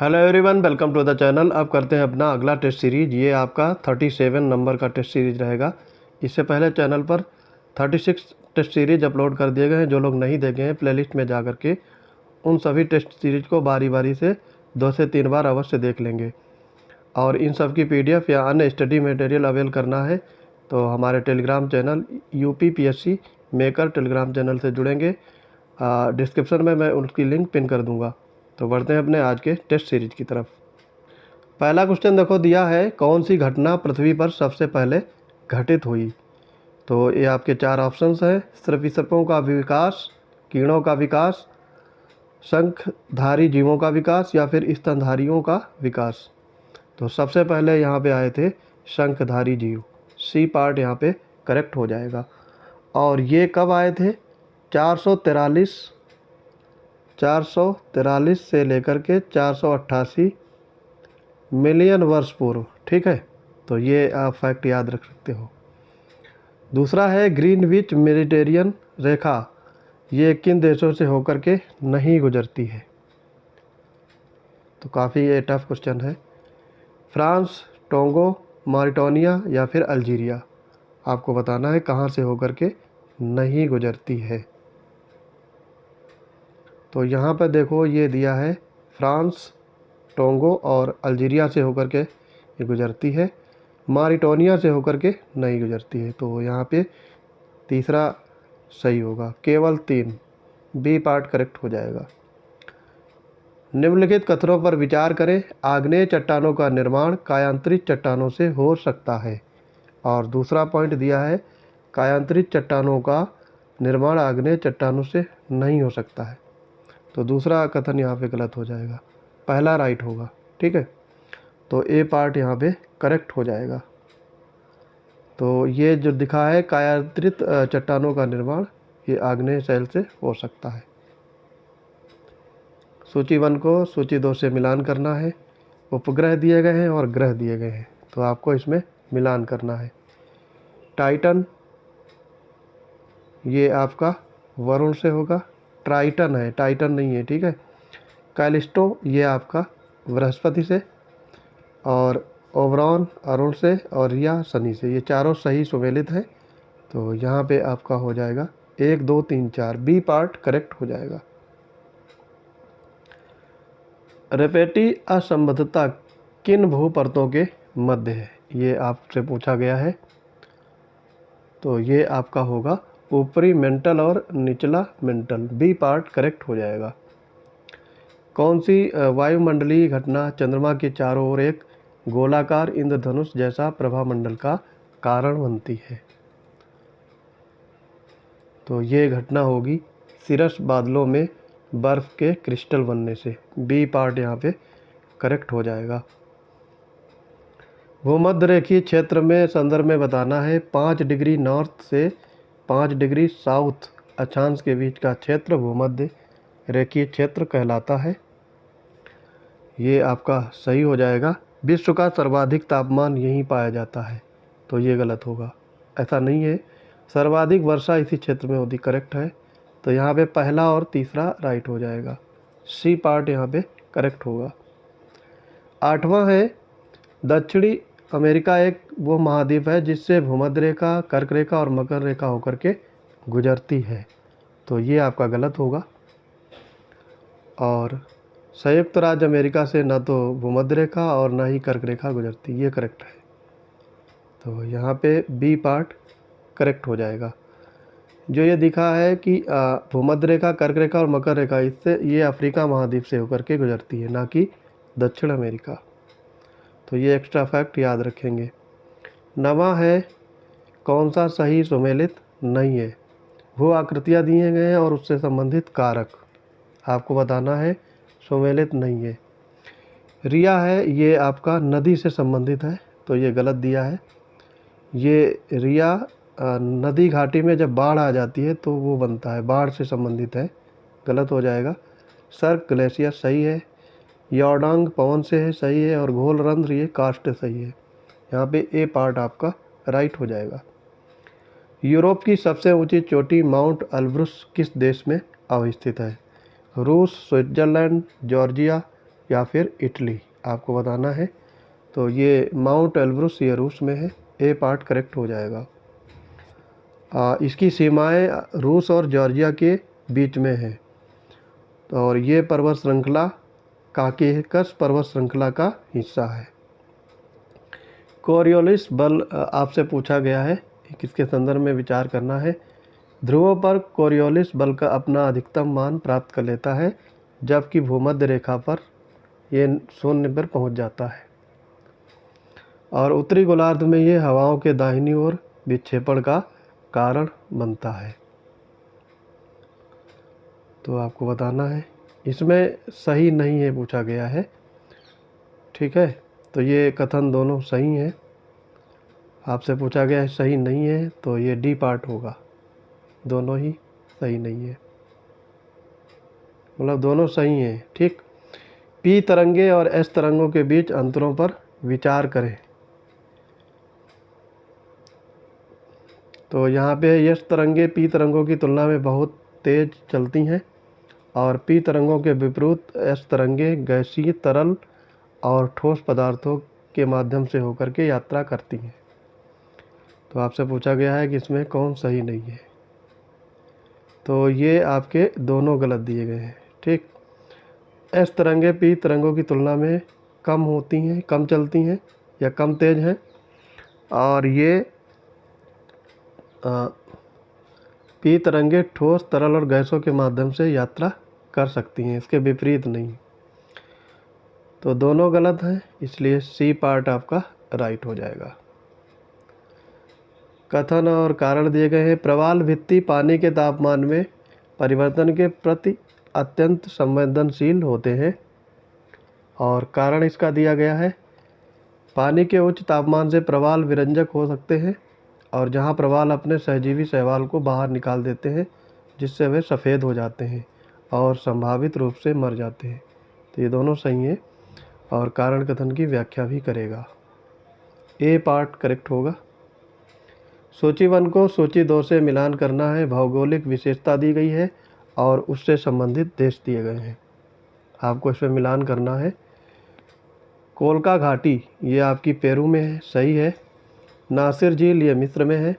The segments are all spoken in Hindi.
Hello everyone, welcome to the channel. अब करते हैं अपना अगला टेस्ट सीरीज। ये आपका 37 नंबर का टेस्ट सीरीज रहेगा। इससे पहले चैनल पर 36 टेस्ट सीरीज अपलोड कर दिए गए हैं। जो लोग नहीं देखे हैं, प्लेलिस्ट में जा कर के उन सभी टेस्ट सीरीज को बारी बारी से 2 से 3 बार अवश्य देख लेंगे। और इन सब की PDF या अन्य स्टडी मटेरियल अवेल करना है तो हमारे Telegram channel UPPSC maker Telegram channel से जुड़ेंगे। डिस्क्रिप्शन में मैं उसकी लिंक पिन कर दूंगा। तो बढ़ते हैं अपने आज के टेस्ट सीरीज की तरफ। पहला क्वेश्चन देखो दिया है, कौन सी घटना पृथ्वी पर सबसे पहले घटित हुई। तो ये आपके 4 ऑप्शंस हैं। सरीसृपों का विकास, कीड़ों का विकास, शंखधारी जीवों का विकास या फिर स्तनधारियों का विकास। तो सबसे पहले यहाँ पे आए थे शंखधारी जीव। सी पार्ट यहाँ पे करेक्ट हो जाएगा। और ये कब आए थे? 443 से लेकर के 488 मिलियन वर्ष पूर्व। ठीक है, तो ये आप फैक्ट याद रख सकते हो। दूसरा है ग्रीनविच मेडिटेरियन रेखा, ये किन देशों से होकर के नहीं गुजरती है। तो काफ़ी ये टफ क्वेश्चन है। फ्रांस, टोंगो, मॉरिटानिया या फिर अल्जीरिया। आपको बताना है कहाँ से होकर के नहीं गुजरती है। तो यहाँ पर देखो ये दिया है फ्रांस, टोंगो और अल्जीरिया से होकर के ये गुजरती है। मॉरिटानिया से होकर के नहीं गुजरती है। तो यहाँ पे तीसरा सही होगा, केवल 3 बी पार्ट करेक्ट हो जाएगा। निम्नलिखित कथनों पर विचार करें। आग्नेय चट्टानों का निर्माण कायांतरित चट्टानों से हो सकता है। और दूसरा पॉइंट दिया है कायांतरित चट्टानों का निर्माण आग्नेय चट्टानों से नहीं हो सकता है। तो दूसरा कथन यहाँ पे गलत हो जाएगा, पहला राइट होगा। ठीक है, तो ए पार्ट यहाँ पे करेक्ट हो जाएगा। तो ये जो दिखा है कायांतरित चट्टानों का निर्माण, ये आग्नेय शैल से हो सकता है। सूची 1 को सूची 2 से मिलान करना है। उपग्रह दिए गए हैं और ग्रह दिए गए हैं, तो आपको इसमें मिलान करना है। टाइटन ये आपका वरुण से होगा। ट्राइटन है, टाइटन नहीं है। ठीक है, कैलिस्टो ये आपका बृहस्पति से, और ओबरॉन अरुण से, और रिया शनि से। ये चारों सही सुमेलित है। तो यहाँ पे आपका हो जाएगा 1 2 3 4 बी पार्ट करेक्ट हो जाएगा। रेपेटी असंबद्धता किन भूपरतों के मध्य है, ये आपसे पूछा गया है। तो ये आपका होगा ऊपरी मेंटल और निचला मेंटल, बी पार्ट करेक्ट हो जाएगा। कौन सी वायुमंडलीय घटना चंद्रमा के चारों ओर एक गोलाकार इंद्रधनुष जैसा प्रभामंडल का कारण बनती है। तो ये घटना होगी सिरस बादलों में बर्फ के क्रिस्टल बनने से। बी पार्ट यहाँ पे करेक्ट हो जाएगा। भूमध्य रेखीय क्षेत्र में संदर्भ में बताना है 5 डिग्री नॉर्थ से 5 डिग्री साउथ अक्षांश के बीच का क्षेत्र भूमध्य रेखीय क्षेत्र कहलाता है। ये आपका सही हो जाएगा। विश्व का सर्वाधिक तापमान यहीं पाया जाता है। तो ये गलत होगा, ऐसा नहीं है। सर्वाधिक वर्षा इसी क्षेत्र में होती, करेक्ट है। तो यहाँ पे पहला और तीसरा राइट हो जाएगा। सी पार्ट यहाँ पे करेक्ट होगा। 8वां है दक्षिणी अमेरिका एक वो महाद्वीप है जिससे भूमध्य रेखा, कर्क रेखा और मकर रेखा होकर के गुजरती है। तो ये आपका गलत होगा। और संयुक्त राज्य अमेरिका से न तो भूमध्य रेखा और न ही कर्क रेखा गुजरती, ये करेक्ट है। तो यहाँ पे बी पार्ट करेक्ट हो जाएगा। जो ये दिखा है कि भूमध्य रेखा, कर्क रेखा और मकर रेखा, इससे ये अफ्रीका महाद्वीप से होकर के गुजरती है, ना कि दक्षिण अमेरिका। तो ये एक्स्ट्रा फैक्ट याद रखेंगे। 9वां है कौन सा सही सुमेलित नहीं है। वो आकृतियाँ दिए गए हैं और उससे संबंधित कारक आपको बताना है, सुमेलित नहीं है। रिया है ये आपका नदी से संबंधित है, तो ये गलत दिया है। ये रिया नदी घाटी में जब बाढ़ आ जाती है तो वो बनता है, बाढ़ से संबंधित है, गलत हो जाएगा। सर्क ग्लेशियर सही है। यॉर्डांग पवन से है, सही है। और घोल रंध्र ये कास्ट सही है। यहाँ पे ए पार्ट आपका राइट हो जाएगा। यूरोप की सबसे ऊंची चोटी माउंट एल्ब्रुस किस देश में अवस्थित है? रूस, स्विट्जरलैंड, जॉर्जिया या फिर इटली, आपको बताना है। तो ये माउंट एल्ब्रुस ये रूस में है, ए पार्ट करेक्ट हो जाएगा। इसकी सीमाएं रूस और जॉर्जिया के बीच में है, और ये पर्वत श्रृंखला काकेकस पर्वत श्रृंखला का हिस्सा है। कोरियोलिस बल आपसे पूछा गया है, किसके संदर्भ में विचार करना है। ध्रुवों पर कोरियोलिस बल का अपना अधिकतम मान प्राप्त कर लेता है, जबकि भूमध्य रेखा पर ये 0 पर पहुंच जाता है। और उत्तरी गोलार्ध में ये हवाओं के दाहिनी ओर विक्षेपण का कारण बनता है। तो आपको बताना है, इसमें सही नहीं है पूछा गया है, ठीक है। तो ये कथन दोनों सही हैं। आपसे पूछा गया है सही नहीं है, तो ये डी पार्ट होगा, दोनों ही सही नहीं है, मतलब दोनों सही हैं, ठीक। पी तरंगे और एस तरंगों के बीच अंतरों पर विचार करें। तो यहाँ पे एस तरंगे पी तरंगों की तुलना में बहुत तेज़ चलती हैं, और पी तरंगों के विपरीत एस तरंगे गैसीय, तरल और ठोस पदार्थों के माध्यम से होकर के यात्रा करती हैं। तो आपसे पूछा गया है कि इसमें कौन सही नहीं है, तो ये आपके दोनों गलत दिए गए हैं, ठीक। एस तरंगे पी तरंगों की तुलना में कम होती हैं, कम चलती हैं या कम तेज़ हैं, और ये पी तरंगे ठोस, तरल और गैसों के माध्यम से यात्रा कर सकती हैं, इसके विपरीत नहीं। तो दोनों गलत हैं, इसलिए सी पार्ट आपका राइट हो जाएगा। कथन और कारण दिए गए हैं। प्रवाल भित्ति पानी के तापमान में परिवर्तन के प्रति अत्यंत संवेदनशील होते हैं, और कारण इसका दिया गया है। पानी के उच्च तापमान से प्रवाल विरंजक हो सकते हैं, और जहां प्रवाल अपने सहजीवी शैवाल को बाहर निकाल देते हैं, जिससे वे सफ़ेद हो जाते हैं और संभावित रूप से मर जाते हैं। तो ये दोनों सही हैं, और कारण कथन की व्याख्या भी करेगा। ए पार्ट करेक्ट होगा। सूची 1 को सूची 2 से मिलान करना है। भौगोलिक विशेषता दी गई है और उससे संबंधित देश दिए गए हैं, आपको इसमें मिलान करना है। कोलका घाटी ये आपकी पेरू में है, सही है। नासिर झील ये मिस्र में है।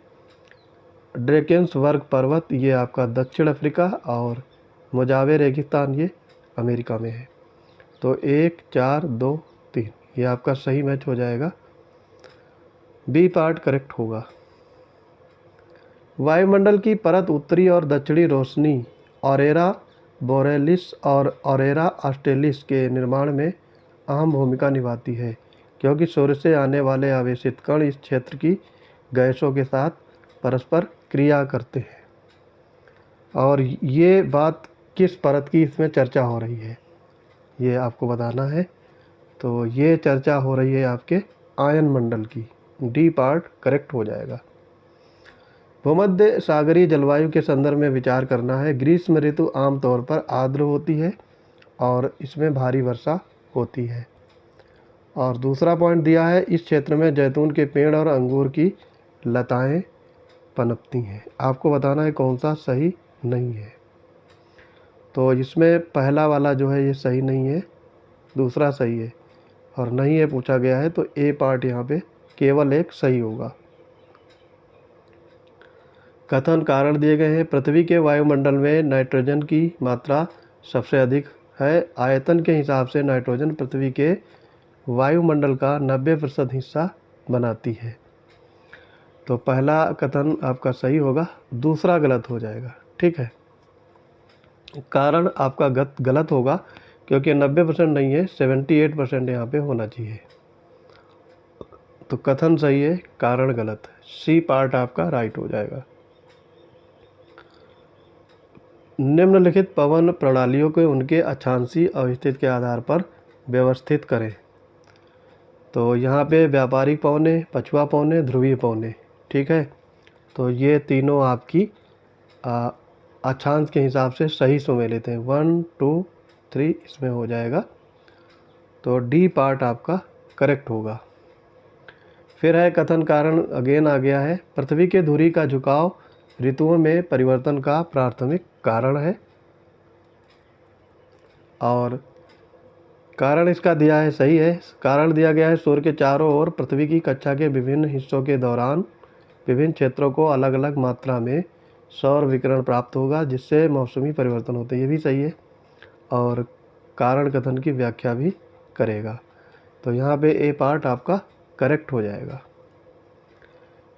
ड्रेकेंसबर्ग पर्वत ये आपका दक्षिण अफ्रीका, और मोजावे रेगिस्तान ये अमेरिका में है। तो 1 4 2 3 ये आपका सही मैच हो जाएगा, बी पार्ट करेक्ट होगा। वायुमंडल की परत उत्तरी और दक्षिणी रोशनी ऑरेरा बोरेलिस और ऑरेरा ऑस्ट्रेलिस के निर्माण में अहम भूमिका निभाती है, क्योंकि सूर्य से आने वाले आवेशित कण इस क्षेत्र की गैसों के साथ परस्पर क्रिया करते हैं। और ये बात किस परत की इसमें चर्चा हो रही है, ये आपको बताना है। तो ये चर्चा हो रही है आपके आयन मंडल की, डी पार्ट करेक्ट हो जाएगा। भूमध्य सागरीय जलवायु के संदर्भ में विचार करना है। ग्रीष्म ऋतु आमतौर पर आर्द्र होती है और इसमें भारी वर्षा होती है। और दूसरा पॉइंट दिया है, इस क्षेत्र में जैतून के पेड़ और अंगूर की लताएं पनपती हैं। आपको बताना है कौन सा सही नहीं है। तो इसमें पहला वाला जो है ये सही नहीं है, दूसरा सही है, और नहीं है पूछा गया है, तो ए पार्ट यहाँ पे केवल एक सही होगा। कथन कारण दिए गए हैं। पृथ्वी के वायुमंडल में नाइट्रोजन की मात्रा सबसे अधिक है। आयतन के हिसाब से नाइट्रोजन पृथ्वी के वायुमंडल का 90% हिस्सा बनाती है। तो पहला कथन आपका सही होगा, दूसरा गलत हो जाएगा, ठीक है। कारण आपका गलत होगा, क्योंकि 90% नहीं है, 78% यहाँ पे होना चाहिए। तो कथन सही है, कारण गलत है, सी पार्ट आपका राइट हो जाएगा। निम्नलिखित पवन प्रणालियों को उनके अक्षांशीय अवस्थिति के आधार पर व्यवस्थित करें। तो यहाँ पे व्यापारिक पवनें, पछुआ पवनें, ध्रुवीय पवनें, ठीक है। तो ये तीनों आपकी अक्षांश के हिसाब से सही सुमेलित हैं। 1 2 3 इसमें हो जाएगा, तो डी पार्ट आपका करेक्ट होगा। फिर है कथन कारण अगेन आ गया है। पृथ्वी के धुरी का झुकाव ऋतुओं में परिवर्तन का प्राथमिक कारण है, और कारण इसका दिया है, सही है। कारण दिया गया है सूर्य के चारों ओर पृथ्वी की कक्षा के विभिन्न हिस्सों के दौरान विभिन्न क्षेत्रों को अलग अलग मात्रा में सौर विकिरण प्राप्त होगा, जिससे मौसमी परिवर्तन होते हैं। ये भी सही है और कारण कथन की व्याख्या भी करेगा। तो यहाँ पे ए पार्ट आपका करेक्ट हो जाएगा।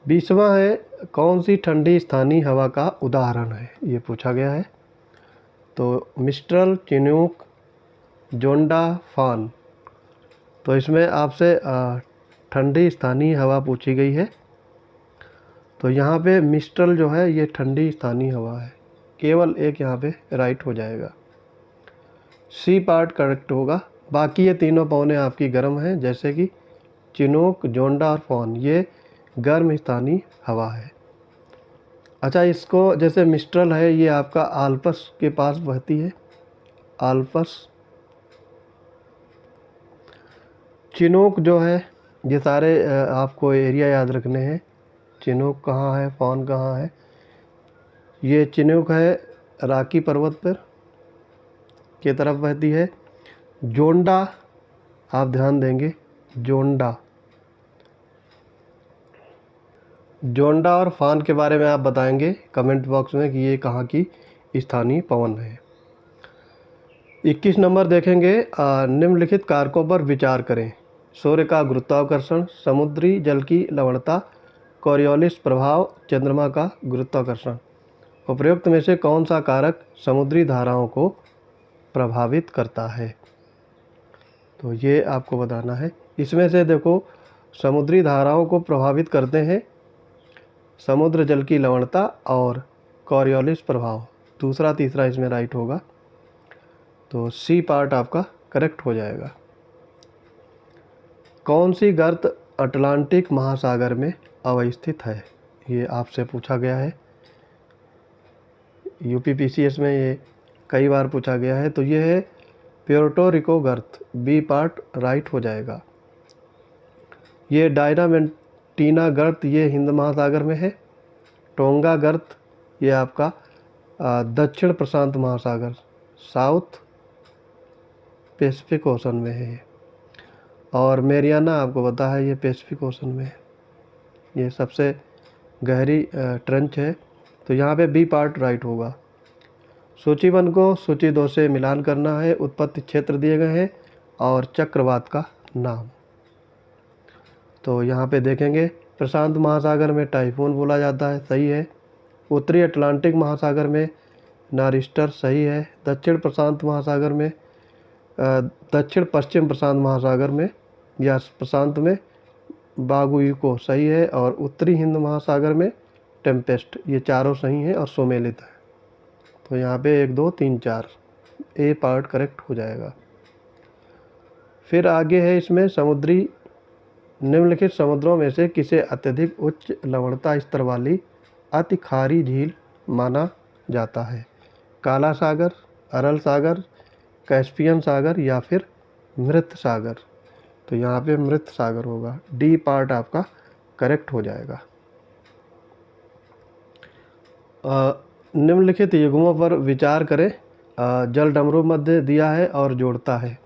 20वां है, कौन सी ठंडी स्थानीय हवा का उदाहरण है, ये पूछा गया है। तो मिस्ट्रल, चिनूक, जोंडा, फान। तो इसमें आपसे ठंडी स्थानीय हवा पूछी गई है। तो यहाँ पे मिस्ट्रल जो है ये ठंडी स्थानीय हवा है, केवल एक यहाँ पे राइट हो जाएगा। सी पार्ट करेक्ट होगा। बाकी ये तीनों पौने आपकी गर्म हैं, जैसे कि चिनूक, जोंडा और फॉन, ये गर्म स्थानीय हवा है। अच्छा, इसको जैसे मिस्ट्रल है ये आपका आल्प्स के पास बहती है, आल्प्स। चिनूक जो है, ये सारे आपको एरिया याद रखने हैं। चिनूक कहाँ है, फॉन कहाँ है। ये चिनूक है राकी पर्वत पर की तरफ बहती है। जोंडा आप ध्यान देंगे, जोंडा। जोंडा और फान के बारे में आप बताएंगे कमेंट बॉक्स में कि ये कहाँ की स्थानीय पवन है। 21 नंबर देखेंगे, निम्नलिखित कारकों पर विचार करें। सूर्य का गुरुत्वाकर्षण, समुद्री जल की लवणता, कोरियोलिस प्रभाव, चंद्रमा का गुरुत्वाकर्षण। उपरोक्त में से कौन सा कारक समुद्री धाराओं को प्रभावित करता है, तो ये आपको बताना है। इसमें से देखो, समुद्री धाराओं को प्रभावित करते हैं समुद्र जल की लवणता और कोरियोलिस प्रभाव। दूसरा तीसरा इसमें राइट होगा, तो सी पार्ट आपका करेक्ट हो जाएगा। कौन सी गर्त अटलांटिक महासागर में अवस्थित है, ये आपसे पूछा गया है। यूपीपीसीएस में ये कई बार पूछा गया है। तो ये है प्योर्टो रिको गर्त, बी पार्ट राइट हो जाएगा। ये डायनामेंटीना गर्त, ये हिंद महासागर में है। टोंगा गर्त ये आपका दक्षिण प्रशांत महासागर, साउथ पैसिफिक ओशन में है। और मेरियाना आपको पता है ये पैसिफिक ओशन में है, ये सबसे गहरी ट्रेंच है। तो यहाँ पे बी पार्ट राइट होगा। सूची 1 को सूची 2 से मिलान करना है। उत्पत्ति क्षेत्र दिए गए हैं और चक्रवात का नाम। तो यहाँ पे देखेंगे, प्रशांत महासागर में टाइफून बोला जाता है, सही है। उत्तरी अटलांटिक महासागर में नारिस्टर, सही है। दक्षिण प्रशांत महासागर में दक्षिण पश्चिम प्रशांत महासागर में या प्रशांत में बागुइको, सही है। और उत्तरी हिंद महासागर में टेम्पेस्ट, ये चारों सही हैं और सुमेलित है। तो यहाँ पे 1 2 3 4 ए पार्ट करेक्ट हो जाएगा। फिर आगे है इसमें समुद्री, निम्नलिखित समुद्रों में से किसे अत्यधिक उच्च लवणता स्तर वाली अति खारी झील माना जाता है। काला सागर, अरल सागर, कैस्पियन सागर या फिर मृत सागर। तो यहाँ पे मृत सागर होगा, डी पार्ट आपका करेक्ट हो जाएगा। निम्नलिखित युग्मों पर विचार करें। जल डमरू मध्य दिया है और जोड़ता है।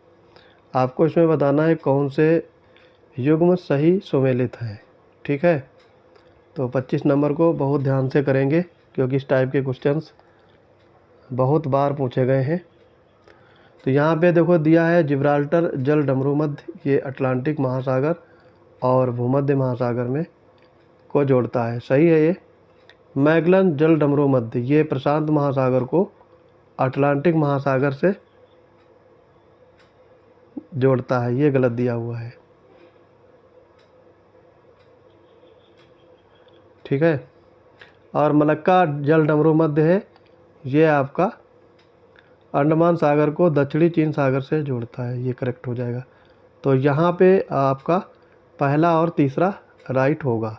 आपको इसमें बताना है कौन से युग्म सही सुमेलित है, ठीक है। तो 25 नंबर को बहुत ध्यान से करेंगे क्योंकि इस टाइप के क्वेश्चंस बहुत बार पूछे गए हैं। तो यहाँ पे देखो दिया है जिब्राल्टर जल डमरू मध्य, ये अटलांटिक महासागर और भूमध्य महासागर में को जोड़ता है, सही है ये। मैगलन जल डमरू मध्य, ये प्रशांत महासागर को अटलांटिक महासागर से जोड़ता है, ये गलत दिया हुआ है, ठीक है। और मलक्का जल डमरू मध्य है, ये आपका अंडमान सागर को दक्षिणी चीन सागर से जोड़ता है, ये करेक्ट हो जाएगा। तो यहाँ पे आपका पहला और तीसरा राइट होगा।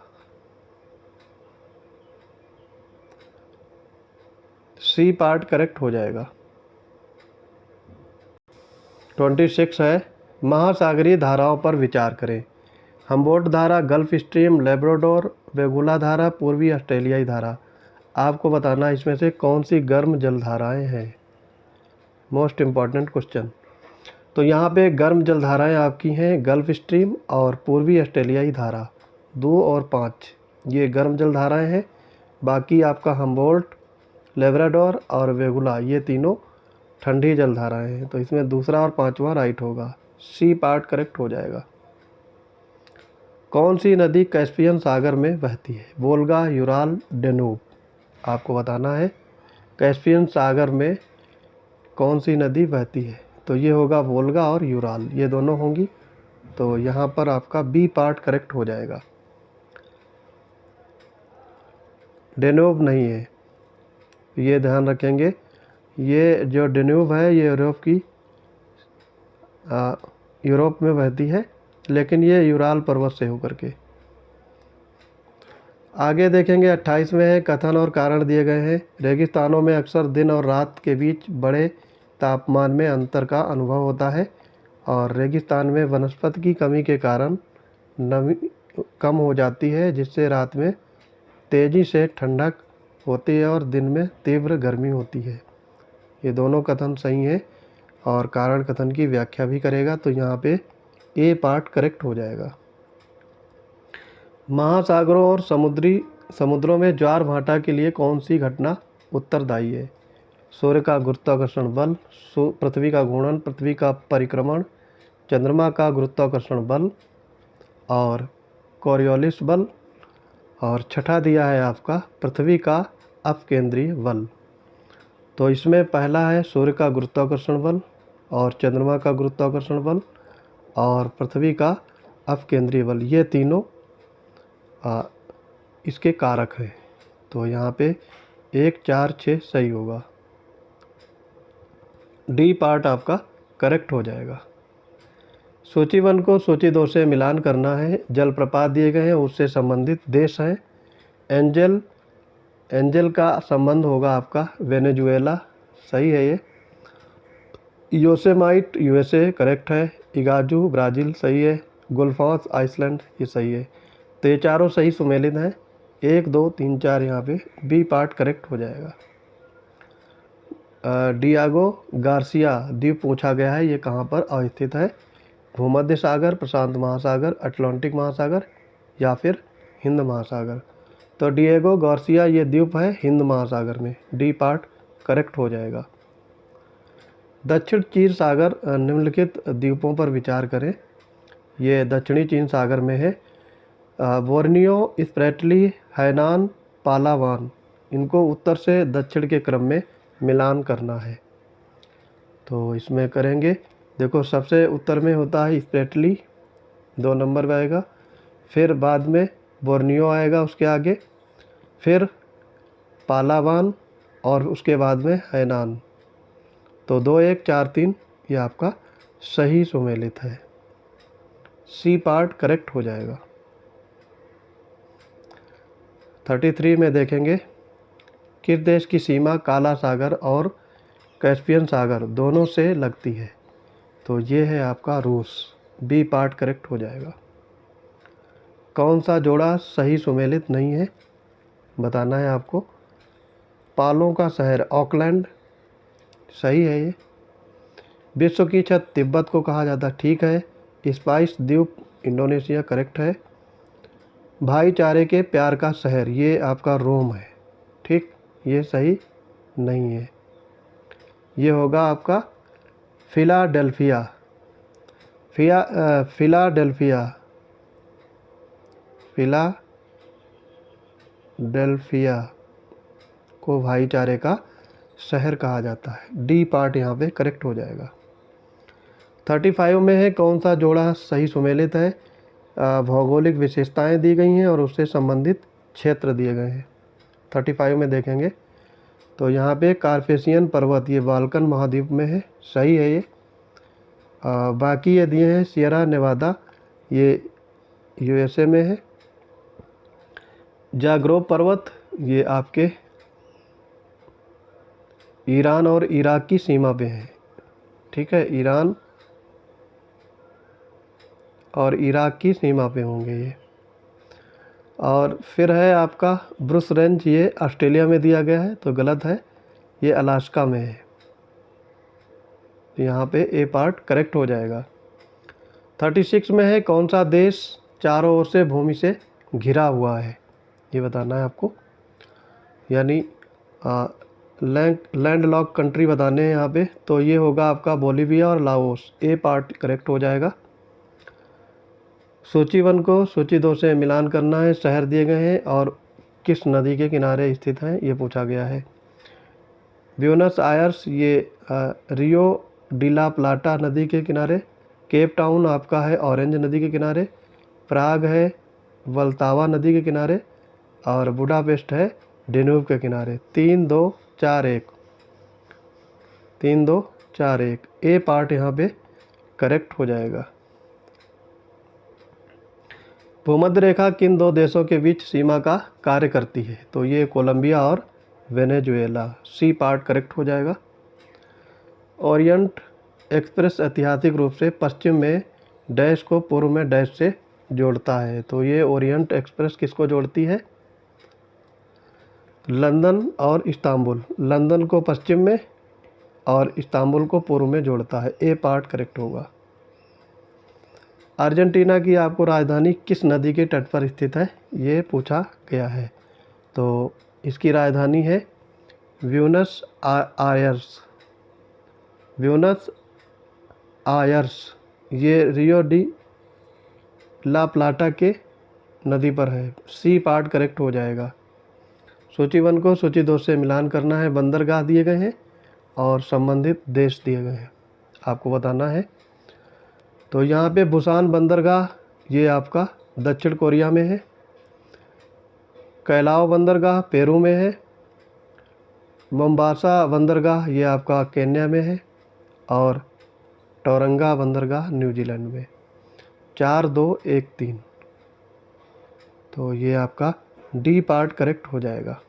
सी पार्ट करेक्ट हो जाएगा। 26 है, महासागरीय धाराओं पर विचार करें। हम्बोल्ट धारा, गल्फ स्ट्रीम, लेब्राडोर, वेगुला धारा, पूर्वी ऑस्ट्रेलियाई धारा। आपको बताना इसमें से कौन सी गर्म जल धाराएँ हैं। Most important question. तो यहाँ पे गर्म जलधाराएं आपकी हैं गल्फ़ स्ट्रीम और पूर्वी ऑस्ट्रेलियाई धारा 2 और 5, ये गर्म जलधाराएं हैं। बाकी आपका हम्बोल्ट, लेब्राडोर और वेगुला ये तीनों ठंडी जलधाराएं हैं। तो इसमें दूसरा और पांचवा राइट होगा, सी पार्ट करेक्ट हो जाएगा। कौन सी नदी कैस्पियन सागर में बहती है? Volga, Ural, Danube. आपको बताना है कैस्पियन सागर में कौन सी नदी बहती है। तो ये होगा वोल्गा और यूराल, ये दोनों होंगी। तो यहाँ पर आपका बी पार्ट करेक्ट हो जाएगा, डेन्यूब नहीं है, ये ध्यान रखेंगे। ये जो डेन्यूब है ये यूरोप में बहती है, लेकिन ये यूराल पर्वत से होकर के। आगे देखेंगे 28 में है, कथन और कारण दिए गए हैं। रेगिस्तानों में अक्सर दिन और रात के बीच बड़े तापमान में अंतर का अनुभव होता है और रेगिस्तान में वनस्पति की कमी के कारण नमी कम हो जाती है, जिससे रात में तेज़ी से ठंडक होती है और दिन में तीव्र गर्मी होती है। ये दोनों कथन सही हैं और कारण कथन की व्याख्या भी करेगा। तो यहाँ पे ए पार्ट करेक्ट हो जाएगा। महासागरों और समुद्रों में ज्वार भाटा के लिए कौन सी घटना उत्तरदायी है? सूर्य का गुरुत्वाकर्षण बल, पृथ्वी का घूर्णन, पृथ्वी का परिक्रमण, चंद्रमा का गुरुत्वाकर्षण बल और कोरियोलिस बल, और छठा दिया है आपका पृथ्वी का अपकेंद्रीय बल। तो इसमें पहला है सूर्य का गुरुत्वाकर्षण बल और चंद्रमा का गुरुत्वाकर्षण बल और पृथ्वी का अपकेंद्रीय बल, ये तीनों इसके कारक हैं। तो यहाँ पे 1, 4, 6 सही होगा, डी पार्ट आपका करेक्ट हो जाएगा। सूची 1 को सूची 2 से मिलान करना है। जलप्रपात दिए गए हैं, उससे संबंधित देश हैं। एंजल का संबंध होगा आपका वेनेजुएला, सही है ये। योसेमाइट यूएसए करेक्ट है। इगाजू ब्राज़ील सही है। गुल्फॉस आइसलैंड ये सही है। तो ये चारों सही सुमेलित हैं। 1, 2, 3, 4 यहाँ पे बी पार्ट करेक्ट हो जाएगा। डियागो गार्सिया द्वीप पूछा गया है, ये कहाँ पर अवस्थित है? भूमध्य सागर, प्रशांत महासागर, अटलांटिक महासागर या फिर हिंद महासागर। तो डिएगो गार्सिया ये द्वीप है हिंद महासागर में, डी पार्ट करेक्ट हो जाएगा। दक्षिण चीन सागर निम्नलिखित द्वीपों पर विचार करें। ये दक्षिणी चीन सागर में है। बोर्नियो, स्प्रेटली, हैनान, पालावान, इनको उत्तर से दक्षिण के क्रम में मिलान करना है। तो इसमें करेंगे, देखो सबसे उत्तर में होता है स्प्रेटली, 2 नंबर पे आएगा, फिर बाद में बोर्नियो आएगा उसके आगे, फिर पालावान और उसके बाद में हैनान। तो 2, 1, 4, 3 ये आपका सही सुमेलित है, सी पार्ट करेक्ट हो जाएगा। 33 में देखेंगे, किस देश की सीमा काला सागर और कैस्पियन सागर दोनों से लगती है? तो ये है आपका रूस, बी पार्ट करेक्ट हो जाएगा। कौन सा जोड़ा सही सुमेलित नहीं है बताना है आपको। पालों का शहर ऑकलैंड सही है ये। विश्व की छत तिब्बत को कहा जाता, ठीक है। स्पाइस द्वीप इंडोनेशिया करेक्ट है। भाईचारे के प्यार का शहर ये आपका रोम है, ठीक, ये सही नहीं है। ये होगा आपका फिलाडेल्फिया। फिलाडेल्फिया को भाईचारे का शहर कहा जाता है, डी पार्ट यहाँ पे करेक्ट हो जाएगा। 35 में है, कौन सा जोड़ा सही सुमेलित है? भौगोलिक विशेषताएं दी गई हैं और उससे संबंधित क्षेत्र दिए गए हैं। 35 में देखेंगे तो यहाँ पे कार्पेशियन पर्वत ये बाल्कन महाद्वीप में है, सही है ये। बाकी ये दिए हैं सियरा नेवादा, ये यूएसए में है। जाग्रोब पर्वत ये आपके ईरान और इराक की सीमा पे है, ठीक है, ईरान और इराक की सीमा पे होंगे ये। और फिर है आपका ब्रुस रेंज, ये ऑस्ट्रेलिया में दिया गया है तो गलत है, ये अलास्का में है। तो यहाँ पे ए पार्ट करेक्ट हो जाएगा। 36 में है कौन सा देश चारों ओर से भूमि से घिरा हुआ है, ये बताना है आपको। यानी लैंडलॉक कंट्री बताने हैं यहाँ पे, तो ये होगा आपका बोलीविया और लाओस। ए पार्ट करेक्ट हो जाएगा। सूची 1 को सूची 2 से मिलान करना है। शहर दिए गए हैं और किस नदी के किनारे स्थित हैं, ये पूछा गया है। ब्यूनस आयर्स ये रियो डिला प्लाटा नदी के किनारे। केप टाउन आपका है ऑरेंज नदी के किनारे। प्राग है वल्तावा नदी के किनारे। और बुडापेस्ट है डेन्यूब के किनारे। 3 2 4 1 3 2 4 1 ए पार्ट यहाँ पे करेक्ट हो जाएगा। भूमध्य रेखा किन दो देशों के बीच सीमा का कार्य करती है, तो ये कोलंबिया और वेनेजुएला। सी पार्ट करेक्ट हो जाएगा। ओरिएंट एक्सप्रेस ऐतिहासिक रूप से पश्चिम में डैश को पूर्व में डैश से जोड़ता है, तो ये ओरिएंट एक्सप्रेस किसको जोड़ती है? लंदन और इस्तांबुल। लंदन को पश्चिम में और इस्तांबुल को पूर्व में जोड़ता है। ए पार्ट करेक्ट होगा। अर्जेंटीना की आपको राजधानी किस नदी के तट पर स्थित है, ये पूछा गया है। तो इसकी राजधानी है ब्यूनस आयर्स। ब्यूनस आयर्स ये रियो डी ला प्लाटा के नदी पर है। सी पार्ट करेक्ट हो जाएगा। सूची 1 को सूची 2 से मिलान करना है। बंदरगाह दिए गए हैं और संबंधित देश दिए गए हैं, आपको बताना है। तो यहाँ पे बुसान बंदरगाह ये आपका दक्षिण कोरिया में है। कैलाओ बंदरगाह पेरू में है। मोम्बासा बंदरगाह ये आपका केन्या में है। और टोरंगा बंदरगाह न्यूजीलैंड में। 4 2 1 3 तो ये आपका डी पार्ट करेक्ट हो जाएगा।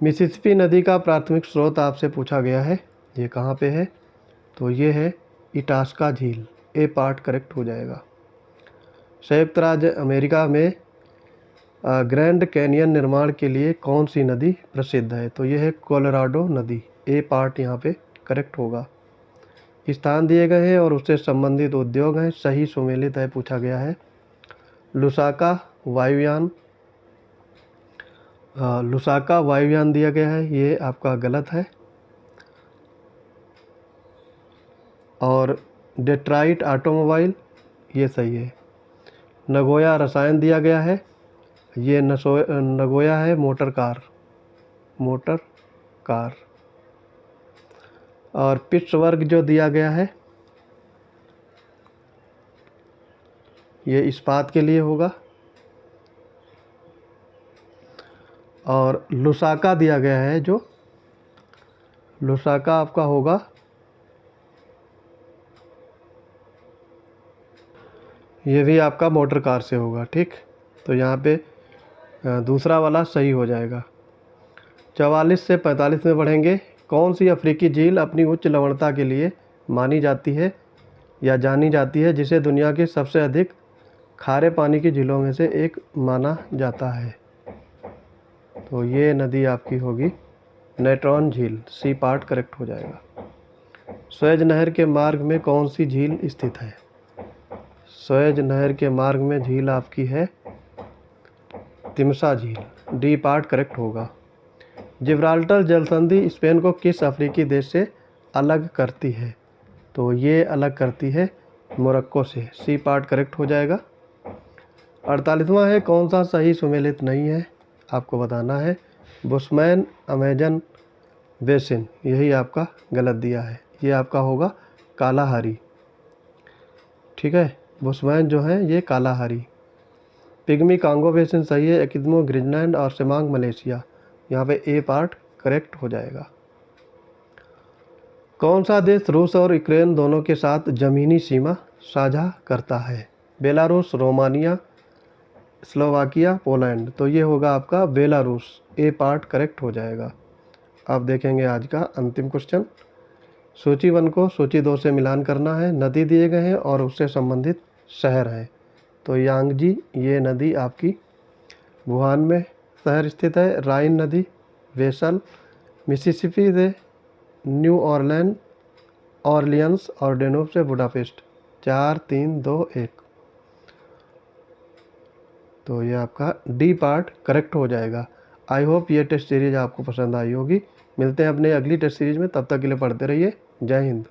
मिसिसिपी नदी का प्राथमिक स्रोत आपसे पूछा गया है, ये कहाँ पे है? तो ये है इटास्का झील। ए पार्ट करेक्ट हो जाएगा। संयुक्त राज्य अमेरिका में ग्रैंड कैनियन निर्माण के लिए कौन सी नदी प्रसिद्ध है? तो ये है कोलोराडो नदी। ए पार्ट यहाँ पे करेक्ट होगा। स्थान दिए गए हैं और उससे संबंधित उद्योग हैं, सही सुमेलित है पूछा गया है। लुसाका वायुयान दिया गया है, ये आपका गलत है। और डेट्राइट ऑटोमोबाइल ये सही है। नगोया रसायन दिया गया है, ये नगोया है मोटर कार। और पिट्सबर्ग जो दिया गया है ये इस्पात के लिए होगा। और लुसाका दिया गया है, जो लुसाका आपका होगा ये भी आपका मोटर कार से होगा। ठीक, तो यहाँ पे दूसरा वाला सही हो जाएगा। 44 से 45 में बढ़ेंगे। कौन सी अफ्रीकी झील अपनी उच्च लवणता के लिए मानी जाती है या जानी जाती है, जिसे दुनिया की सबसे अधिक खारे पानी की झीलों में से एक माना जाता है? तो ये नदी आपकी होगी नेट्रॉन झील। सी पार्ट करेक्ट हो जाएगा। सुएज नहर के मार्ग में कौन सी झील स्थित है? सुएज नहर के मार्ग में झील आपकी है तिम्सा झील। डी पार्ट करेक्ट होगा। जिब्राल्टर जलसंधि स्पेन को किस अफ्रीकी देश से अलग करती है? तो ये अलग करती है मोरक्को से। सी पार्ट करेक्ट हो जाएगा। 48वां है कौन सा सही सुमेलित नहीं है, आपको बताना है। बुशमैन अमेजन बेसिन यही आपका गलत दिया है, ये आपका होगा कालाहारी। ठीक है, बुशमैन जो है ये कालाहारी। पिग्मी कांगो बेसिन सही है। एकिज्मो ग्रीनलैंड और सेमांग मलेशिया, यहाँ पे ए पार्ट करेक्ट हो जाएगा। कौन सा देश रूस और यूक्रेन दोनों के साथ ज़मीनी सीमा साझा करता है? Belarus, Romania, Slovakia, Poland. तो ये होगा आपका बेलारूस। ए पार्ट करेक्ट हो जाएगा। अब देखेंगे आज का अंतिम क्वेश्चन। सूची 1 को सूची 2 से मिलान करना है। नदी दिए गए हैं और उससे संबंधित शहर है। तो यांगजी ये नदी आपकी वुहान में शहर स्थित है। राइन नदी वेसल, मिसिसिपी से न्यू ऑरलैंड ऑरलियंस और डेनूब से बुडापेस्ट। 4 3 2 1। तो ये आपका डी पार्ट करेक्ट हो जाएगा। आई होप ये टेस्ट सीरीज़ आपको पसंद आई होगी। मिलते हैं अपने अगली टेस्ट सीरीज़ में, तब तक के लिए पढ़ते रहिए। जय हिंद।